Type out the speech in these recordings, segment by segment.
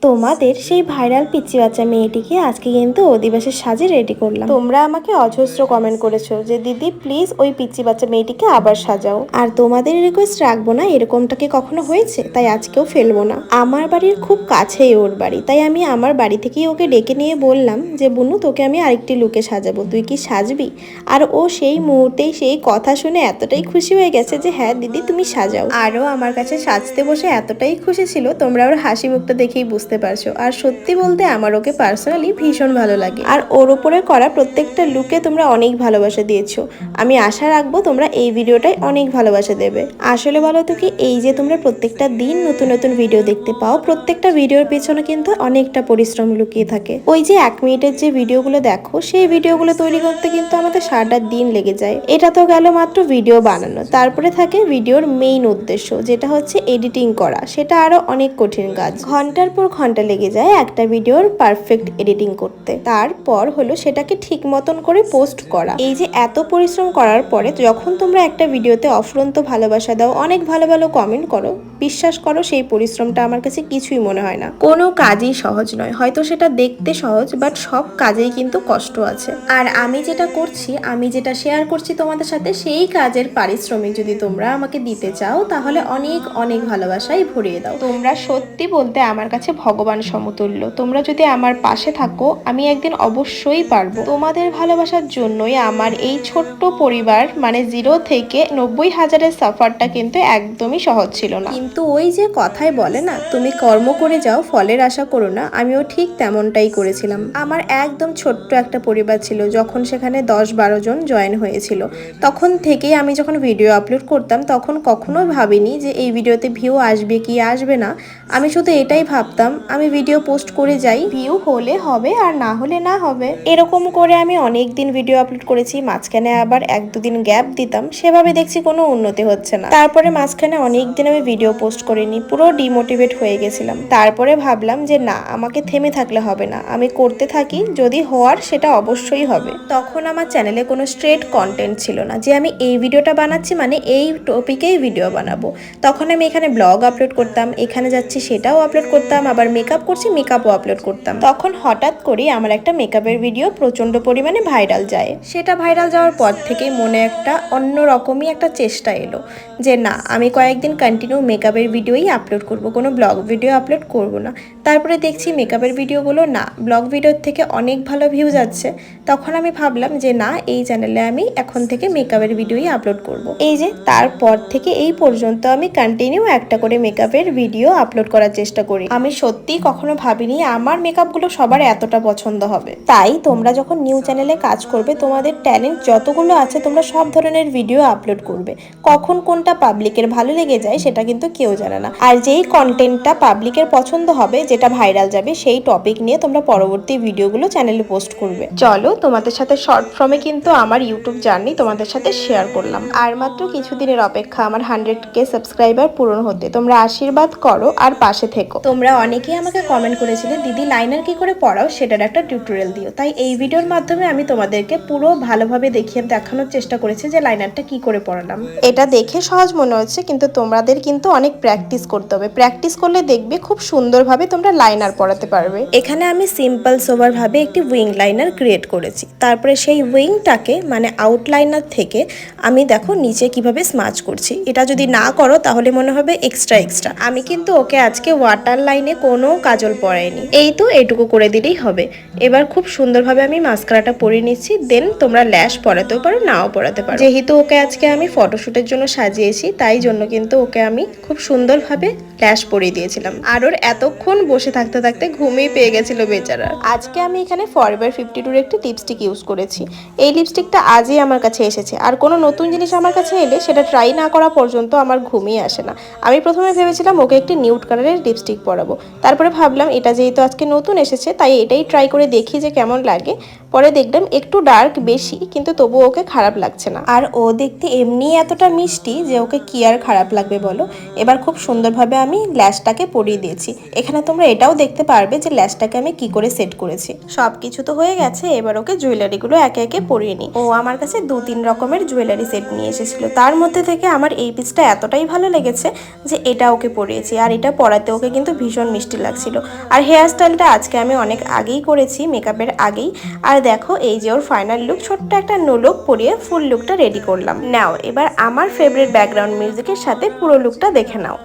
তোমাদের সেই ভাইরাল পিচ্চি বাচ্চা মেয়েটিকে আজকে কিন্তু অধিবাসের সাজে রেডি করলাম। তোমরা আমাকে অজস্র কমেন্ট করেছো যে দিদি প্লিজ ওই পিচ্চি বাচ্চা মেয়েটিকে আবার সাজাও, আর তোমাদের রিকোয়েস্ট রাখবো না এরকমটা কি কখনো হয়েছে, তাই আজকেও ফেলবো না। আমার বাড়ির খুব কাছেই ওর বাড়ি, তাই আমি আমার বাড়ি থেকেই ওকে ডেকে নিয়ে বললাম যে বুনু তোকে আমি আরেকটি লুকে সাজাবো, তুই কি সাজবি? আর ও সেই মুহূর্তেই সেই কথা শুনে এতটাই খুশি হয়ে গেছে যে হ্যাঁ দিদি তুমি সাজাও। আরও আমার কাছে সাজতে বসে এতটাই খুশি ছিল, তোমরা ওর হাসি মুখটা দেখেই বুঝতে পারছো। আর সত্যি বলতে আমার ওকে পার্সোনালি ভীষণ ভালো লাগে, আর ওর উপরে করা প্রত্যেকটা লুকে তোমরা অনেক ভালোবাসা দিয়েছো। আমি আশা রাখবো তোমরা এই ভিডিওটাই অনেক ভালোবাসা দেবে। আসলে বলো তো কি, এই যে তোমরা প্রত্যেকটা দিন নতুন নতুন ভিডিও দেখতে পাও, প্রত্যেকটা ভিডিওর পেছনে কিন্তু অনেকটা পরিশ্রম লুকিয়ে থাকে। ওই যে 1 মিনিটের যে ভিডিওগুলো দেখো, সেই ভিডিওগুলো তৈরি করতে কিন্তু আমাদের সারাটা দিন লেগে যায়। এটা তো গেল মাত্র ভিডিও বানানো, তারপরে থাকে ভিডিওর মেইন উদ্দেশ্য যেটা হচ্ছে এডিটিং করা, সেটা আরো অনেক কঠিন কাজ। ঘন্টার পর ঘন্টা লেগে যায় একটা ভিডিওর পারফেক্ট এডিটিং করতে। তারপর হলো সেটাকে ঠিক মতন করে পোস্ট করা। এই যে এত পরিশ্রম করার পরে যখন তোমরা একটা ভিডিওতে অফুরন্ত ভালোবাসা দাও, অনেক ভালো ভালো কমেন্ট করো, বিশ্বাস করো সেই পরিশ্রমটা আমার কাছে কিছুই মনে হয় না। কোনো কাজই সহজ নয়, হয়তো সেটা দেখতে সহজ, বাট সব কাজেই কিন্তু কষ্ট আছে। আর আমি যেটা করছি, আমি যেটা শেয়ার করছি তোমাদের সাথে, সেই কাজের পারিশ্রমিক যদি তোমরা আমাকে দিতে চাও তাহলে অনেক অনেক ভালোবাসাই ভরিয়ে দাও। তোমরা সত্যি বলতে আমার কাছে ভগবান সমতুল্য। তোমরা যদি আমার পাশে থাকো, আমি একদিন অবশ্যই পারবো। তোমাদের ভালোবাসার জন্যই আমার এই ছোট্ট পরিবার, মানে 0 থেকে 90,000-এর সফরটা কিন্তু একদমই সহজ ছিল না। কিন্তু ওই যে কথাই বলে না, তুমি কর্ম করে যাও ফলের আশা করো না, আমিও ঠিক তেমনটাই করেছিলাম। আমার একদম ছোট্ট একটা পরিবার ছিল, যখন সেখানে 10-12 জন জয়েন হয়েছিল, তখন থেকেই আমি যখন ভিডিও আপলোড করতাম তখন কখনো ভাবিনি যে এই ভিডিওতে ভিউ আসবে কি আসবে না। আমি শুধু এটাই ভাবতাম আমি ভিডিও পোস্ট করে যাই, ভিউ হলে হবে আর না হলে না হবে। এরকম করে আমি অনেক দিন ভিডিও আপলোড করেছি, মাঝখানে আবার 1-2 দিন গ্যাপ দিতাম, সেভাবে দেখছি কোনো উন্নতি হচ্ছে না। তারপরে মাঝখানে অনেক দিন আমি ভিডিও পোস্ট করিনি, পুরো ডিমোটিভেট হয়ে গেছিলাম। তারপরে ভাবলাম যে না, আমাকে থেমে থাকলে হবে না, আমি করতে থাকি, যদি হওয়ার সেটা অবশ্যই হবে। তখন আমার চ্যানেলে কোনো স্ট্রেট কন্টেন্ট ছিল না যে আমি এই ভিডিওটা বানাচ্ছি মানে এই টপিকেই ভিডিও বানাবো। তখন আমি এখানে ব্লগ আপলোড করতাম, এখানে যাচ্ছি সেটাও আপলোড করতাম, আবার মেকআপ করছি মেকআপও আপলোড করতাম। তখন হঠাৎ করে আমার একটা মেকআপের ভিডিও প্রচন্ড পরিমাণে ভাইরাল যায়। সেটা ভাইরাল যাওয়ার পর থেকেই মনে একটা অন্যরকমই একটা চেষ্টা এলো যে না, আমি কয়েকদিন কন্টিনিউ মেকআপের ভিডিওই আপলোড করব, কোনো ব্লগ ভিডিও আপলোড করব না। তারপরে দেখছি মেকআপের ভিডিওগুলো না, ব্লগ ভিডিওর থেকে অনেক ভালো ভিউ যাচ্ছে। তখন আমি ভাবলাম যে না, এই চ্যানেলে আমি এখন থেকে মেকআপের ভিডিওই আপলোড করব। এই যে তারপর থেকে এই পর্যন্ত আমি কন্টিনিউ একটা করে মেকআপের ভিডিও আপলোড করার চেষ্টা করি। আমি সত্যি কখনো ভাবিনি আমার মেকআপগুলো সবার এতটা পছন্দ হবে। তাই তোমরা যখন নিউ চ্যানেলে কাজ করবে, তোমাদের ট্যালেন্ট যতগুলো আছে তোমরা সব ধরনের ভিডিও আপলোড করবে। কখন কোনটা পাবলিকের ভালো লেগে যায় সেটা কিন্তু কেউ জানে না। আর যেই কন্টেন্টটা পাবলিকের পছন্দ হবে, যেটা ভাইরাল যাবে, সেই টপিক নিয়ে তোমরা পরবর্তী ভিডিওগুলো চ্যানেলে পোস্ট করবে। চলো, তোমাদের সাথে শর্ট ফর্মে কিন্তু আমার ইউটিউব জার্নি তোমাদের সাথে শেয়ার করলাম। আর মাত্র কিছুদিনের অপেক্ষা আমার 100K সাবস্ক্রাইবার পূরণ হতে। তোমরা আশীর্বাদ করো আর পাশে থেকো। তোমরা অনেকেই আমাকে কমেন্ট করেছিলে দিদি লাইনার কি করে পড়াও, সেটার একটা টিউটোরিয়াল দিও। তাই এই ভিডিওর মাধ্যমে আমি তোমাদেরকে পুরো ভালোভাবে দেখানোর চেষ্টা করেছি যে লাইনারটা কি করে পড়ালাম। এটা দেখে সহজ মনে হচ্ছে, কিন্তু তোমাদের কিন্তু অনেক প্র্যাকটিস করতে হবে। প্র্যাকটিস করলে দেখবে খুব সুন্দরভাবে তোমরা লাইনার পড়াতে পারবে। এখানে আমি সিম্পল সোবার ভাবে একটি উইং লাইনার ক্রিয়েট করেছি। তারপরে সেই উইংটাকে মানে আউটলাইনার থেকে আমি দেখো নিচে কিভাবে স্মাচ করছি। এটা যদি না করো তাহলে মনে হবে এক্সট্রা। আমি কিন্তু ওকে আজকে ওয়াটার লাইনে কোনো কাজল পরাইনি, এই তো এইটুকু করে দিলেই হবে। এবার খুব সুন্দরভাবে আমি মাস্কারাটা পরিয়ে নিচ্ছি, দেন তোমরা ল্যাশ পরাতেও পারো, নাও পরাতে পারো। যেহেতু ওকে আজকে আমি ফটোশুটের জন্য সাজিয়েছি, তাই জন্য কিন্তু ওকে আমি খুব সুন্দরভাবে ল্যাশ পরিয়ে দিয়েছিলাম। আর ওর এতক্ষণ বসে থাকতে থাকতে ঘুমিয়ে পেয়ে গেছিল বেচারা। আজকে আমি এখানে ফরএভার 52-এর একটি লিপস্টিক ইউজ করেছি। এই লিপস্টিকটা আজই আমার কাছে এসেছে, আর কোনো নতুন জিনিস আমার কাছে এলে সেটা ট্রাই না করা পর্যন্ত আমার ঘুমিয়ে আসে না। আমি প্রথমে ভেবেছিলাম ওকে একটি নিউড কালারের লিপস্টিক পরাবো, তারপরে ভাবলাম এটা যেহেতু আজকে নতুন এসেছে তাই এটাই ট্রাই করে দেখি যে কেমন লাগে। পরে দেখলাম একটু ডার্ক বেশি, কিন্তু তবু ওকে খারাপ লাগছে না। আর ও দেখতে এমনি এতটা মিষ্টি যে ওকে কি আর খারাপ লাগবে বলো। এবার খুব সুন্দরভাবে আমি ল্যাশটাকে পরিয়ে দিয়েছি। এখানে তোমরা এটাও দেখতে পারবে যে ল্যাশটাকে আমি কি করে সেট করেছি। সবকিছু তো হয়ে গেছে, এবার ওকে জুয়েলারিগুলো একে একে পরিয়ে নিই। ও আমার কাছে 2-3 রকমের জুয়েলারি সেট নিয়ে এসেছিল, তার মধ্যে থেকে আমার এই পিসটা এতটাই ভালো লেগেছে যে এটা ওকে পরিয়েছি। আর এটা পরাতে ওকে কিন্তু ভীষণ মিষ্টি মিষ্টি লাগছিল। আর হেয়ার স্টাইলটা আজকে আমি অনেক আগেই করেছি, মেকআপের আগেই। আর দেখো এই যে ওর ফাইনাল লুক, ছোট্ট একটা নোলক পরিয়ে ফুল লুকটা রেডি করলাম। নাও এবার আমার ফেভারিট ব্যাকগ্রাউন্ড মিউজিকের সাথে পুরো লুকটা দেখে নাও।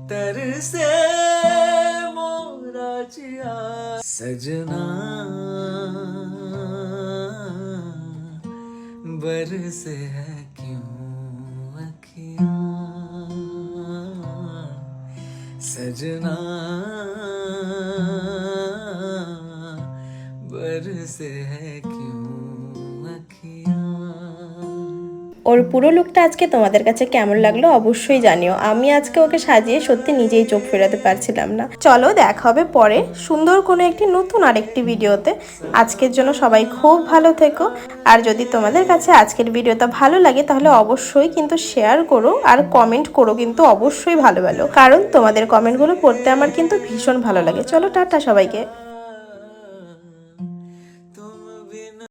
तरसे मोरा जिया सजना बरसे है क्यों अखियां सजना बरसे है क्यों अखियां। ওর পুরো লুকটা আজকে তোমাদের কাছে কেমন লাগলো অবশ্যই জানিও। আমি আজকে ওকে সাজিয়ে সত্যি নিজেই চোখ ফেরাতে পারছিলাম না। চলো দেখা হবে পরে সুন্দর কোনো একটি নতুন আরেকটি ভিডিওতে। আজকের জন্য সবাই খুব ভালো থেকো। আর যদি তোমাদের কাছে আজকের ভিডিওটা ভালো লাগে তাহলে অবশ্যই কিন্তু শেয়ার করো আর কমেন্ট করো, কিন্তু অবশ্যই ভালো ভালো, কারণ তোমাদের কমেন্টগুলো পড়তে আমার কিন্তু ভীষণ ভালো লাগে। চলো টাটা সবাইকে।